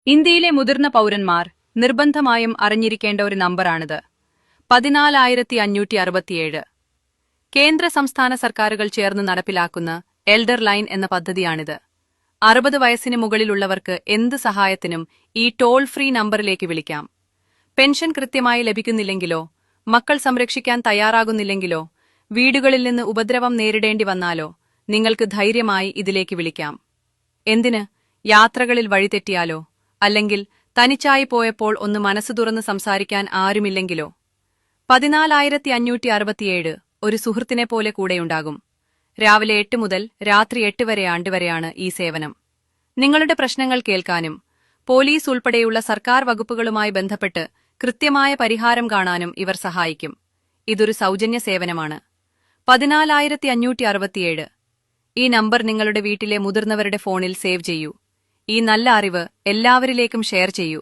ഇന്ത്യയിലെ മുതിർന്ന പൗരന്മാർ നിർബന്ധമായും അറിഞ്ഞിരിക്കേണ്ട ഒരു നമ്പറാണിത്. 14567. കേന്ദ്ര സംസ്ഥാന സർക്കാരുകൾ ചേർന്ന് നടപ്പിലാക്കുന്ന എൽഡർ ലൈൻ എന്ന പദ്ധതിയാണിത്. 60 വയസ്സിന് മുകളിലുള്ളവർക്ക് എന്ത് സഹായത്തിനും ഈ ടോൾ ഫ്രീ നമ്പറിലേക്ക് വിളിക്കാം. പെൻഷൻ കൃത്യമായി ലഭിക്കുന്നില്ലെങ്കിലോ, മക്കൾ സംരക്ഷിക്കാൻ തയ്യാറാകുന്നില്ലെങ്കിലോ, വീടുകളിൽ നിന്ന് ഉപദ്രവം നേരിടേണ്ടി വന്നാലോ നിങ്ങൾക്ക് ധൈര്യമായി ഇതിലേക്ക് വിളിക്കാം. എന്തിന്? യാത്രകളിൽ വഴിതെറ്റിയാലോ, അല്ലെങ്കിൽ തനിച്ചായി പോയപ്പോൾ ഒന്ന് മനസ്സ് തുറന്ന് സംസാരിക്കാൻ ആരുമില്ലെങ്കിലോ. 14567 ഒരു സുഹൃത്തിനെ പോലെ കൂടെയുണ്ടാകും. രാവിലെ 8 മുതൽ രാത്രി 8 വരെയാണ് ഈ സേവനം. നിങ്ങളുടെ പ്രശ്നങ്ങൾ കേൾക്കാനും പോലീസ് ഉൾപ്പെടെയുള്ള സർക്കാർ വകുപ്പുകളുമായി ബന്ധപ്പെട്ട് കൃത്യമായ പരിഹാരം കാണാനും ഇവർ സഹായിക്കും. ഇതൊരു സൗജന്യ സേവനമാണ്. 14567. ഈ നമ്പർ നിങ്ങളുടെ വീട്ടിലെ മുതിർന്നവരുടെ ഫോണിൽ സേവ് ചെയ്യൂ. ഈ നല്ല അറിവ് എല്ലാവരിലേക്കും ഷെയർ ചെയ്യൂ.